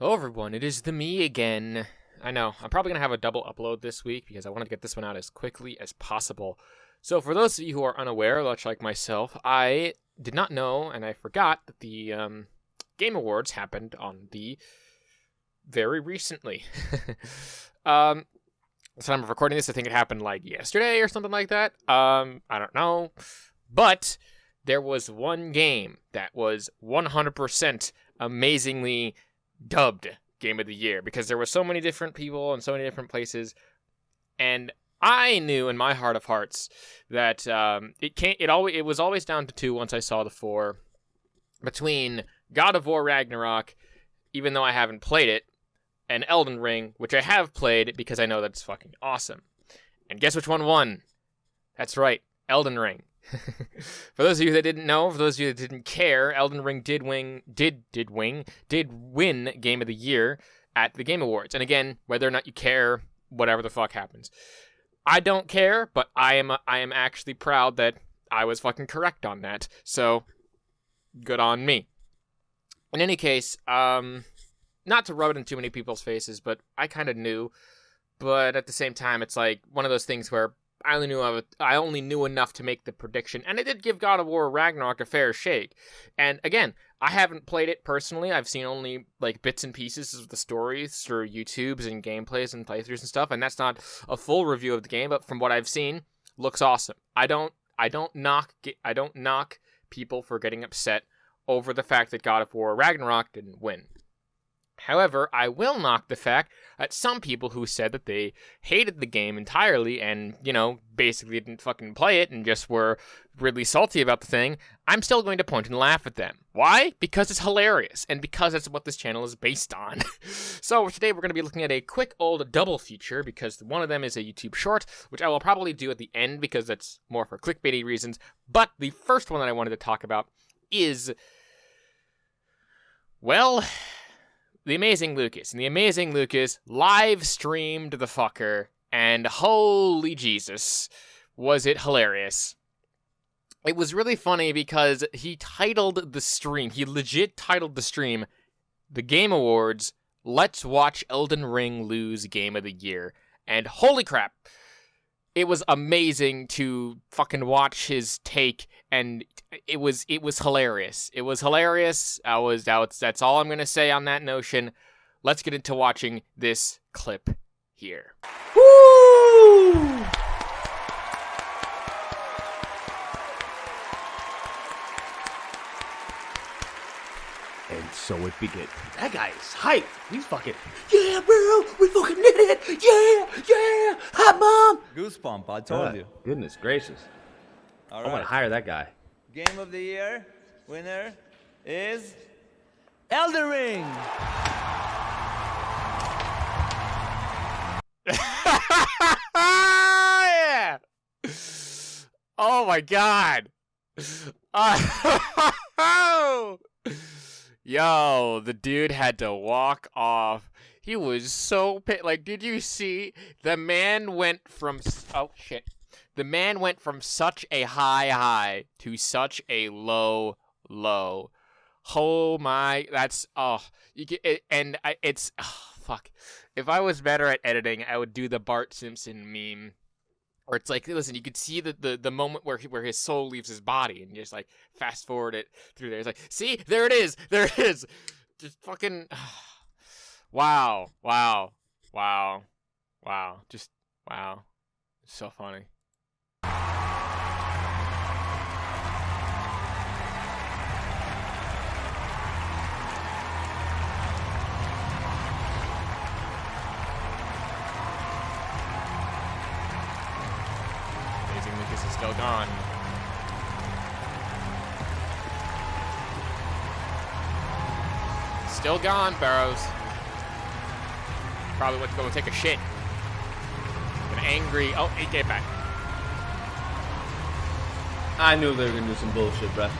Hello everyone, it is the me again. I know, I'm probably going to have a double upload this week because I wanted to get this one out as quickly as possible. So for those of you who are unaware, much like myself, I did not know and I forgot that the Game Awards happened on the very recently. The time of recording this, I think it happened like yesterday or something like that. I don't know. But there was one game that was 100% amazingly dubbed Game of the Year because there were so many different people and so many different places, and I knew in my heart of hearts that it was always down to two once I saw the four, between God of War Ragnarok, even though I haven't played it, and Elden Ring, which I have played because I know that's fucking awesome. And guess which one won? That's right, Elden Ring. For those of you that didn't know, for those of you that didn't care, Elden Ring did win Game of the Year at the Game Awards. And again, whether or not you care, whatever the fuck happens, I don't care. But I am actually proud that I was fucking correct on that. So good on me. In any case, not to rub it in too many people's faces, but I kind of knew. But at the same time, it's like one of those things where I only knew enough to make the prediction, and I did give God of War Ragnarok a fair shake. And again, I haven't played it personally. I've seen only like bits and pieces of the stories through YouTubes and gameplays and playthroughs and stuff, and that's not a full review of the game. But from what I've seen, looks awesome. I don't knock people for getting upset over the fact that God of War Ragnarok didn't win. However, I will knock the fact that some people who said that they hated the game entirely and, basically didn't fucking play it and just were really salty about the thing, I'm still going to point and laugh at them. Why? Because it's hilarious, and because that's what this channel is based on. So today we're going to be looking at a quick old double feature, because one of them is a YouTube short, which I will probably do at the end because that's more for clickbaity reasons. But the first one that I wanted to talk about is, well, The Amazing Lucas. And The Amazing Lucas live streamed the fucker, and holy Jesus, was it hilarious. It was really funny because he legit titled the stream, The Game Awards, Let's Watch Elden Ring Lose Game of the Year. And holy crap, it was amazing to fucking watch his take, and it was hilarious. It was hilarious. That's all I'm gonna say on that notion. Let's get into watching this clip here. Woo! And so it began. That guy is hype. He's fucking, yeah, bro, we fucking did it. Yeah, hot mom. Goosebump, I told you. Goodness gracious. All I want right. to hire that guy. Game of the Year winner is Elden Ring. Yeah. Oh my god. Yo, the dude had to walk off. He was so pissed. Like, did you see? The man went from The man went from such a high to such a low. Oh my, that's you get it, and it's fuck. If I was better at editing, I would do the Bart Simpson meme, where it's like, listen, you could see the moment where his soul leaves his body, and you just like fast forward it through there. It's like, see, there it is, just fucking, wow, just wow, it's so funny. Lucas is still gone. Still gone, Barrows. Probably went to go and take a shit. An angry. Oh, he came back. I knew they were going to do some bullshit, bruh.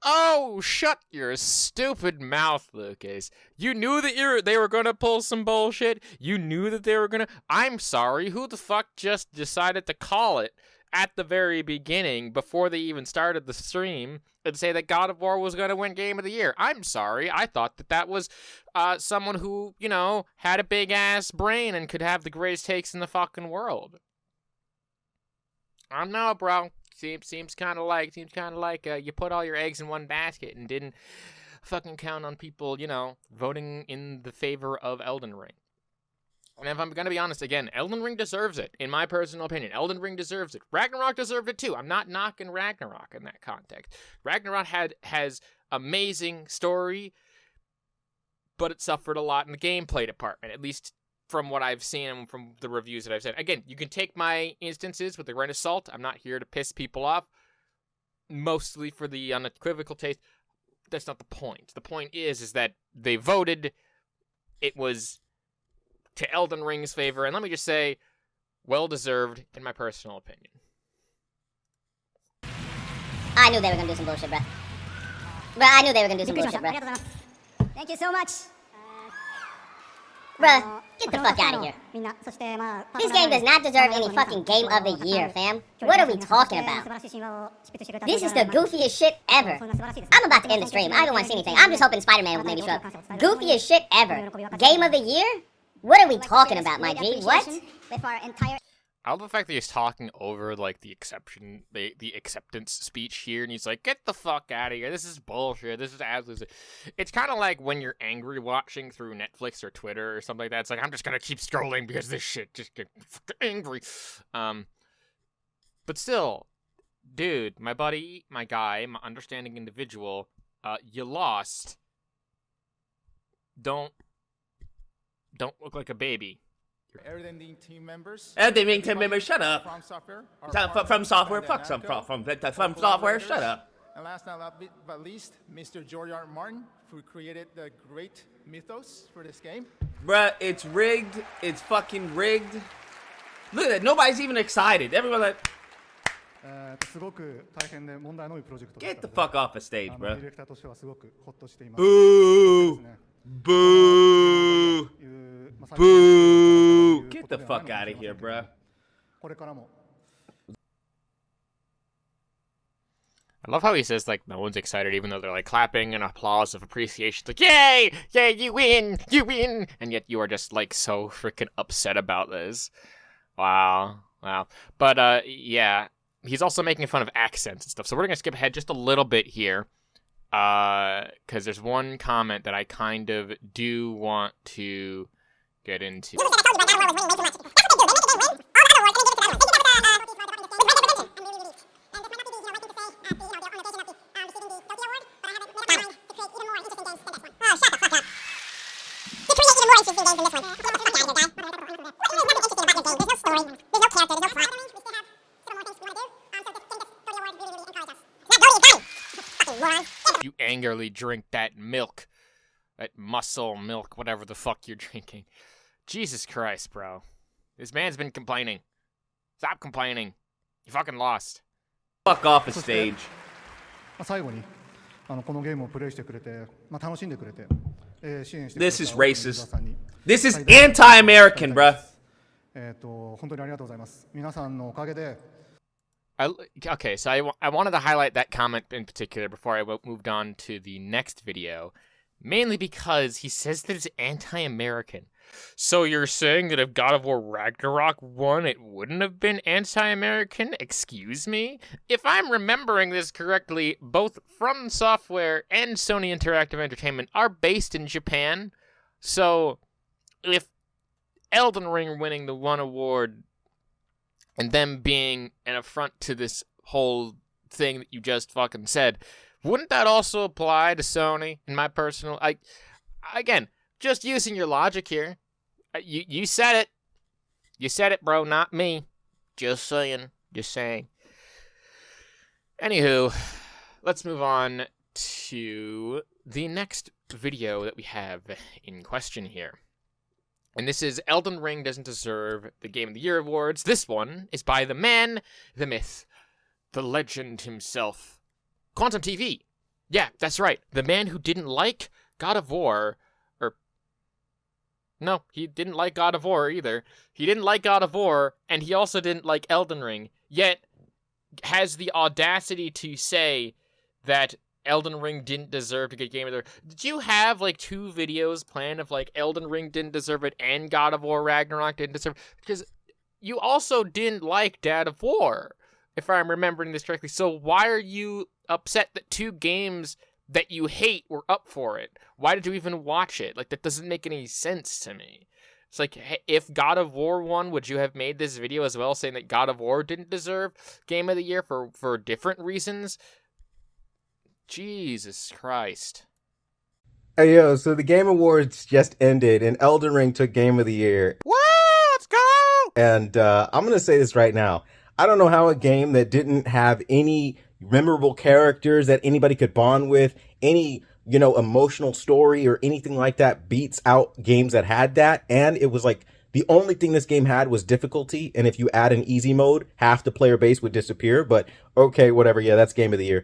Oh, shut your stupid mouth, Lucas. You knew that they were gonna pull some bullshit. You knew that they were gonna. I'm sorry. Who the fuck just decided to call it at the very beginning, before they even started the stream, and say that God of War was going to win Game of the Year. I'm sorry. I thought that was someone who, had a big-ass brain and could have the greatest takes in the fucking world. I don't know, bro. Seems kind of like you put all your eggs in one basket and didn't fucking count on people, voting in the favor of Elden Ring. And if I'm going to be honest, again, Elden Ring deserves it, in my personal opinion. Elden Ring deserves it. Ragnarok deserved it, too. I'm not knocking Ragnarok in that context. Ragnarok has amazing story, but it suffered a lot in the gameplay department, at least from what I've seen and from the reviews that I've said. Again, you can take my instances with a grain of salt. I'm not here to piss people off, mostly for the unequivocal taste. That's not the point. The point is that they voted. It was to Elden Ring's favor, and let me just say, well-deserved, in my personal opinion. I knew they were gonna do some bullshit, bruh. I knew they were gonna do some bullshit, bruh. Thank you so much. Bruh, get the fuck out of here. This game does not deserve any fucking Game of the Year, fam. What are we talking about? This is the goofiest shit ever. I'm about to end the stream. I don't want to see anything. I'm just hoping Spider-Man will maybe show up. Goofiest shit ever. Game of the Year? What are we talking about, my G? What? I love the fact that he's talking over, like, the acceptance speech here, and he's like, get the fuck out of here, this is bullshit, this is absolutely... It's kind of like when you're angry watching through Netflix or Twitter or something like that. It's like, I'm just gonna keep scrolling because this shit just gets fucking angry. But still, dude, my buddy, my guy, my understanding individual, you lost. Don't look like a baby. Elden team members. Elden team members, shut up. From software. From software, fuck some from software, shut up. And last but least, Mr. George R. R. Martin, who created the great mythos for this game. Bruh, it's rigged. It's fucking rigged. Look at that. Nobody's even excited. Everyone like, get the fuck off the stage, bro. Boo! Boo! Boo! Get the fuck out of here, bruh. I love how he says, like, no one's excited, even though they're, like, clapping and applause of appreciation. Like, yay! Yay, you win! You win! And yet you are just, like, so freaking upset about this. Wow. But, yeah. He's also making fun of accents and stuff. So we're going to skip ahead just a little bit here. Because there's one comment that I kind of do want to get into. You angrily drink that milk. That muscle milk, whatever the fuck you're drinking. Jesus Christ, bro. This man's been complaining. Stop complaining. You fucking lost. Fuck off the stage. This is racist. This is anti-American, bruh. Okay, so I wanted to highlight that comment in particular before I moved on to the next video, mainly because he says that it's anti-American. So you're saying that if God of War Ragnarok won, it wouldn't have been anti-American? Excuse me? If I'm remembering this correctly, both From Software and Sony Interactive Entertainment are based in Japan. So if Elden Ring winning the one award and them being an affront to this whole thing that you just fucking said, wouldn't that also apply to Sony? In my personal... Again, just using your logic here. You said it. You said it, bro, not me. Just saying. Just saying. Anywho, let's move on to the next video that we have in question here. And this is Elden Ring Doesn't Deserve the Game of the Year Awards. This one is by the man, the myth, the legend himself, Quantum TV. Yeah, that's right. The man who didn't like God of War, no, he didn't like God of War either. He didn't like God of War, and he also didn't like Elden Ring. Yet, has the audacity to say that Elden Ring didn't deserve to get Game of the Year. Did you have like 2 videos planned of like Elden Ring didn't deserve it and God of War Ragnarok didn't deserve it? Because you also didn't like Dad of War, if I'm remembering this correctly. So why are you upset that 2 games that you hate were up for it? Why did you even watch it? Like, that doesn't make any sense to me. It's like, if God of War won, would you have made this video as well saying that God of War didn't deserve Game of the Year for different reasons? Jesus Christ. Hey, yo, so the Game Awards just ended, and Elden Ring took Game of the Year. Woo! Let's go! And I'm going to say this right now. I don't know how a game that didn't have any memorable characters that anybody could bond with, any, emotional story or anything like that beats out games that had that. And it was like the only thing this game had was difficulty. And if you add an easy mode, half the player base would disappear. But okay, whatever. Yeah, that's Game of the Year.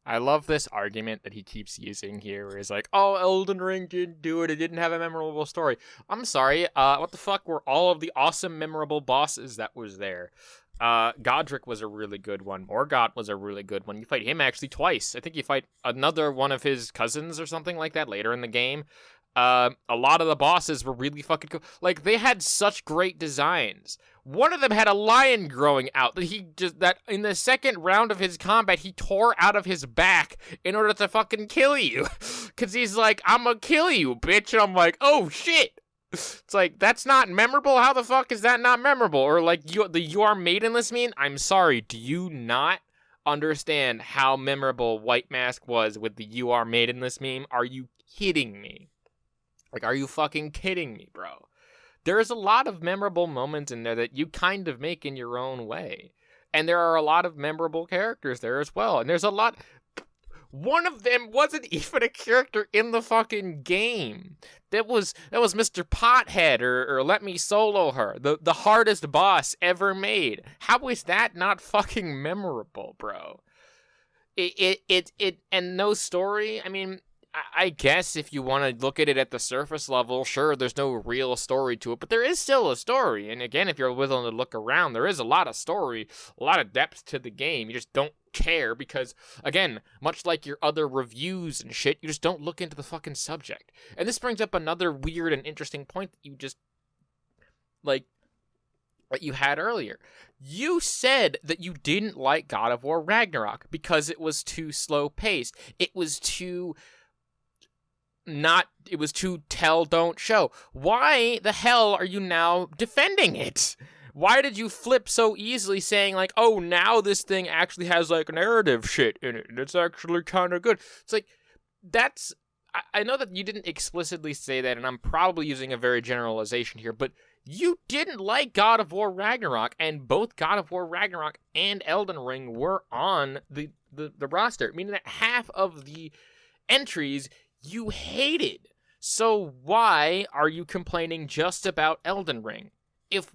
I love this argument that he keeps using here, where he's like, oh, Elden Ring didn't do it. It didn't have a memorable story. I'm sorry. What the fuck were all of the awesome, memorable bosses that was there? Godric was a really good one. Morgott was a really good one. You fight him actually twice. I think you fight another one of his cousins or something like that later in the game. A lot of the bosses were really fucking cool. Like, they had such great designs. One of them had a lion growing out that in the second round of his combat, he tore out of his back in order to fucking kill you. Cause he's like, I'm gonna kill you, bitch. And I'm like, oh shit. It's like, that's not memorable? How the fuck is that not memorable? Or like, you are maidenless meme? I'm sorry, do you not understand how memorable White Mask was with the you are maidenless meme? Are you kidding me? Like, are you fucking kidding me, bro? There's a lot of memorable moments in there that you kind of make in your own way. And there are a lot of memorable characters there as well. And there's a lot... One of them wasn't even a character in the fucking game. That was Mr. Pothead or Let Me Solo Her, the hardest boss ever made. How is that not fucking memorable, bro? And no story. I mean, I guess if you want to look at it at the surface level, sure, there's no real story to it, but there is still a story. And again, if you're willing to look around, there is a lot of story, a lot of depth to the game. You just don't care because, again, much like your other reviews and shit, you just don't look into the fucking subject. And this brings up another weird and interesting point that you just, like, what you had earlier. You said that you didn't like God of War Ragnarok because it was too slow paced. It was too tell, don't show. Why the hell are you now defending it? Why did you flip so easily saying like, oh, now this thing actually has like narrative shit in it and it's actually kind of good? It's like, I know that you didn't explicitly say that, and I'm probably using a very generalization here, but you didn't like God of War Ragnarok, and both God of War Ragnarok and Elden Ring were on the roster, meaning that half of the entries you hated. So why are you complaining just about Elden Ring? If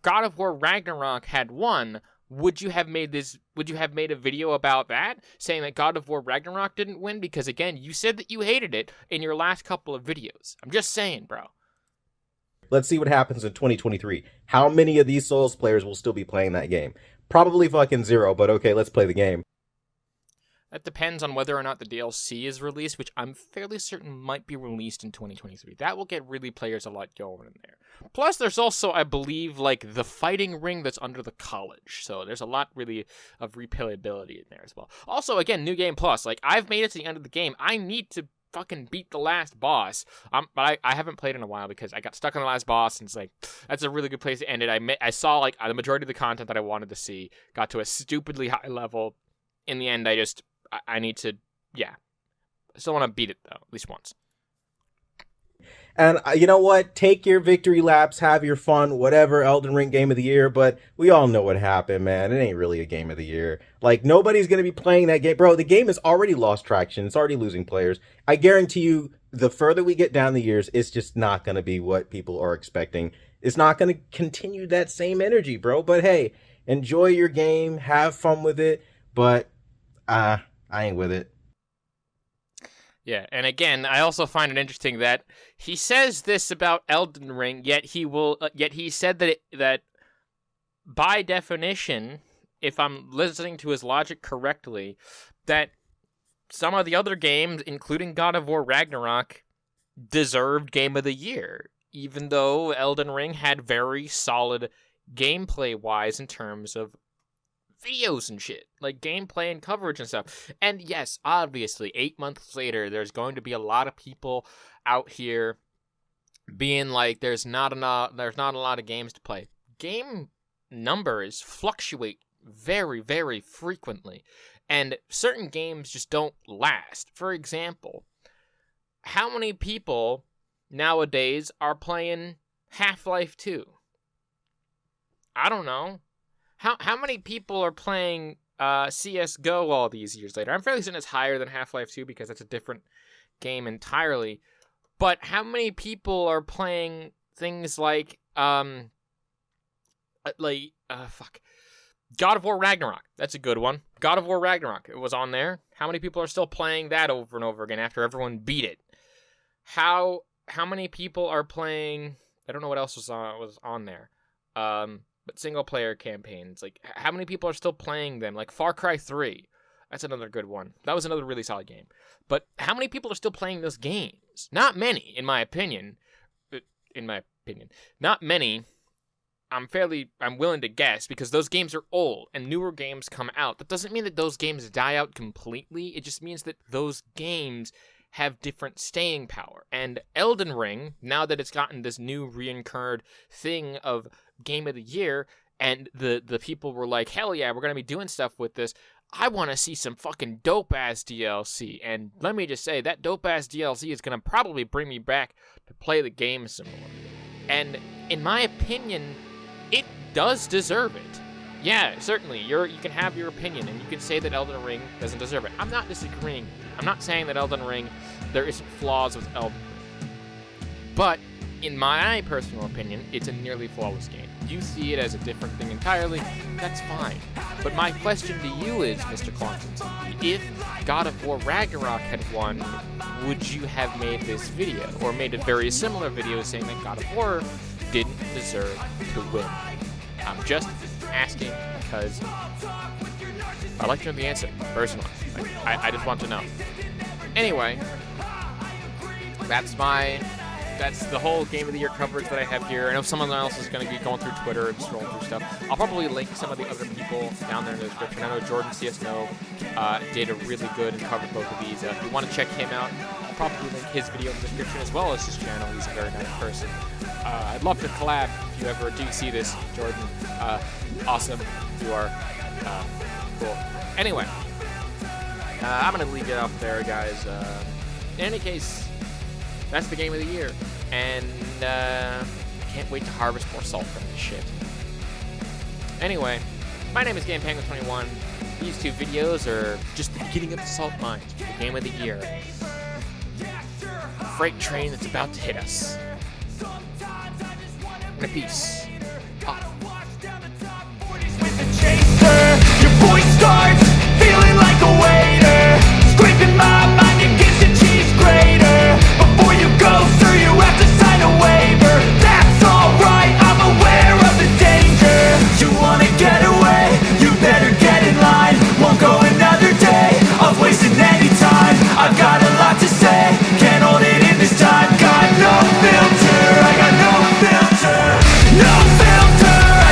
God of War Ragnarok had won, would you have made a video about that, saying that God of War Ragnarok didn't win? Because again, you said that you hated it in your last couple of videos. I'm just saying, bro. Let's see what happens in 2023. How many of these Souls players will still be playing that game? Probably fucking 0, but okay, let's play the game. That depends on whether or not the DLC is released, which I'm fairly certain might be released in 2023. That will get really players a lot going in there. Plus, there's also, I believe, like, the fighting ring that's under the college. So there's a lot, really, of replayability in there as well. Also, again, New Game Plus. Like, I've made it to the end of the game. I need to fucking beat the last boss. But I haven't played in a while because I got stuck on the last boss, and it's like, that's a really good place to end it. I saw, like, the majority of the content that I wanted to see. Got to a stupidly high level. In the end, I need to, yeah. I still want to beat it, though, at least once. And you know what? Take your victory laps, have your fun, whatever, Elden Ring Game of the Year, but we all know what happened, man. It ain't really a Game of the Year. Like, nobody's going to be playing that game. Bro, the game has already lost traction. It's already losing players. I guarantee you, the further we get down the years, it's just not going to be what people are expecting. It's not going to continue that same energy, bro. But hey, enjoy your game, have fun with it, but I ain't with it. Yeah, and again, I also find it interesting that he says this about Elden Ring, yet he said that by definition, if I'm listening to his logic correctly, that some of the other games, including God of War Ragnarok, deserved Game of the Year, even though Elden Ring had very solid gameplay-wise in terms of videos and shit, like gameplay and coverage and stuff. And yes, obviously, 8 months later, there's going to be a lot of people out here being like, there's not a lot of games to play. Game numbers fluctuate very, very frequently, and certain games just don't last. For example, how many people nowadays are playing Half-Life 2? I don't know. How many people are playing CSGO all these years later? I'm fairly certain it's higher than Half-Life 2 because that's a different game entirely. But how many people are playing things like God of War Ragnarok? That's a good one. God of War Ragnarok. It was on there. How many people are still playing that over and over again after everyone beat it? How many people are playing? I don't know what else was on there. But single player campaigns. Like, how many people are still playing them? Like Far Cry 3. That's another good one. That was another really solid game. But how many people are still playing those games? Not many, in my opinion. Not many. I'm willing to guess, because those games are old and newer games come out. That doesn't mean that those games die out completely. It just means that those games have different staying power. And Elden Ring, now that it's gotten this new reincurred thing of Game of the Year, and the people were like, hell yeah, we're going to be doing stuff with this, I want to see some fucking dope-ass DLC. And let me just say, that dope-ass DLC is going to probably bring me back to play the game some more. And in my opinion, it does deserve it. Yeah, certainly, you can have your opinion, and you can say that Elden Ring doesn't deserve it. I'm not disagreeing. I'm not saying that Elden Ring, there isn't flaws with Elden Ring. But, in my personal opinion, it's a nearly flawless game. You see it as a different thing entirely, that's fine. But my question to you is, Mr. Quantum, if God of War Ragnarok had won, would you have made this video? Or made a very similar video saying that God of War didn't deserve to win? I'm just asking because I'd like to know the answer, personally. I just want to know. Anyway, that's the whole Game of the Year coverage that I have here. I know someone else is going to be going through Twitter and scrolling through stuff. I'll probably link some of the other people down there in the description. I know Jordan CSNO did a really good and covered both of these. If you want to check him out, I'll probably link his video in the description as well as his channel. He's a very nice person. I'd love to collab if you ever do see this, Jordan. Awesome. You are cool. Anyway, I'm going to leave it up there, guys. In any case, that's the Game of the Year. And can't wait to harvest more salt from this shit. Anyway, my name is GamePanguin21. These two videos are just the beginning of the salt mines for the Game of the Year. Freight train that's about to hit us. And peace. Off. Your voice starts feeling like a waiter, scraping my mind and gets the cheese grater. Before you go, sir, you have to sign a waiver. That's alright, I'm aware of the danger. You wanna get